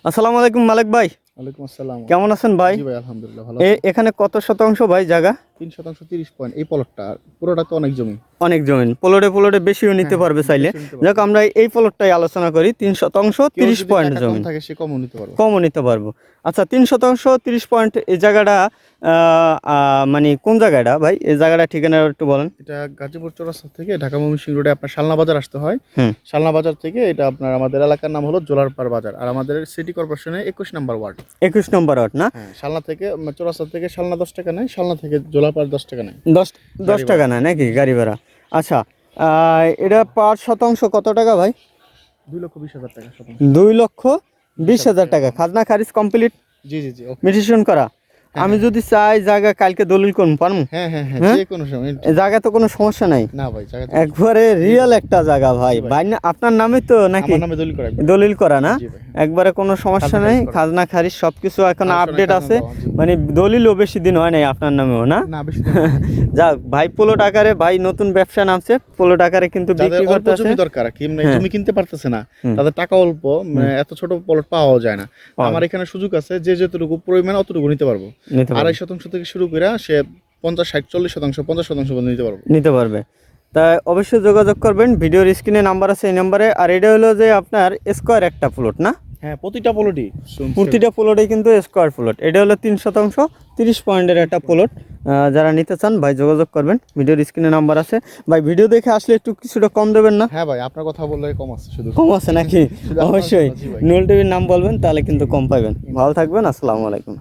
আসসালামু আলাইকুম মালিক ভাই। ওয়ালাইকুম আসসালাম। কেমন আছেন ভাই? জি ভাই, আলহামদুলিল্লাহ ভালো আছি। এখানে কত শতাংশ ভাই জায়গা? 3 শতাংশ 30 পয়েন্ট এই প্লটটা, আর পুরোটা তো অনেক জমি। অনেক জমি, প্লটে বেশিও নিতে হ্যাঁ, পারবে চাইলে। বেশি নিতে যাক পারবে। আমরা এই প্লটটাই আলোচনা করি। 3 শতাংশ কেউ 30 যদি পয়েন্ট টাকা কম জমি, থাকে সে কমও নিতে পারবে। কমও নিতে পারবো। আচ্ছা 3 শতাংশ 30 পয়েন্ট এই জায়গাটা মানে কোন জায়গাটা ভাই? এই জায়গাটা ঠিকানা একটু বলেন। এটা গাজীপুর চৌরাস্তা থেকে ঢাকা ময়মনসিংহ রোডে আপনার শালনা বাজার আসতে হয়। হুম। শালনা বাজার থেকে এটা আপনার আমাদের এলাকার নাম হলো জোলারপাড় বাজার, আর আমাদের সিটি কর্পোরেশনের 21 নম্বর ওয়ার্ড। 21 নম্বর ওয়ার্ড না? হ্যাঁ, শালনা থেকে চৌরাস্তা থেকে শালনা 10 টাকা নেয়, শালনা থেকে জোলারপাড় 10 টাকা নেয়। 10 টাকা না নাকি গাড়ি ভাড়া? আচ্ছা এটা পার শতাংশ কত টাকা ভাই? 2,20,000 টাকা শতাংশ। 2,20,000 টাকা খাজনা খারিজ কমপ্লিট, জি জি জি, ওকে। মিটিশন করা। আমি যদি চাই জায়গা কালকে দলিল করুন পারবো? হ্যাঁ হ্যাঁ হ্যাঁ, হ্যাঁ? যে কোনো সময়। এই জায়গা তো কোনো সমস্যা নাই, না ভাই, জায়গা একবারে রিয়েল একটা জায়গা ভাই। জি ভাই। ভাই না আপনার নামে তো নাকি? আমার নামে দলিল করা একবার। দলিল করা না? জি ভাই। একবারে কোনো সমস্যা খাজনা নেই, খারিজ করা। খাজনা খারিজ সবকিছু এখন আলোচনা আপডেট খাজনা আছে। দেওয়া, জি। মানে দলিলও বেশি দিন হয় নাই আপনার নামেও না? না, বেশি দিন না। যাক ভাই, প্লট আকারে ভাই নতুন ব্যবসা নামছে, প্লট আকারে কিন্তু যাদের বিক্রি অল্প করতেছে। জমি দরকার, কি মানে হ্যাঁ। জমি কিনতে পারতেছে না, হুম। তাদের টাকা অল্প, মানে এত ছোট প্লট পাওয়া যায় না। পাওয়া আমার এখানে সুযোগ আছে, যে যতটুকু পরিমাণ অতটুকু নিতে পারবো। নিতে পারবে। 2.5% থেকে শুরু করে সে 50, 60, 40%, 50% পর্যন্ত নিতে পারবো। নিতে পারবে। তাই অবশ্যই যোগাযোগ করবেন, ভিডিওর স্ক্রিনে নাম্বার আছে এই নাম্বারে। আর এটা হলো যে আপনার স্কোয়ার একটা প্লট না? হ্যাঁ, প্রতিটা প্লটই প্রতিটা প্লটে কিন্তু স্কোয়ার প্লট। এটা হলো 3 শতাংশ 30 পয়েন্টের একটা প্লট। যারা নিতে চান ভাই যোগাযোগ করবেন, ভিডিওর স্ক্রিনে নাম্বার আছে। ভাই ভিডিও দেখে আসলে একটু কিছুটা কম দেবেন না? হ্যাঁ ভাই, আপনার কথা বললে কম আছে, শুধু কম আছে নাকি? শুধু আপনার অবশ্যই কথা, জি ভাই। নুল টিভির নাম বলবেন, তাহলে কিন্তু কম পাবেন। ভালো থাকবেন, আসসালামু আলাইকুম।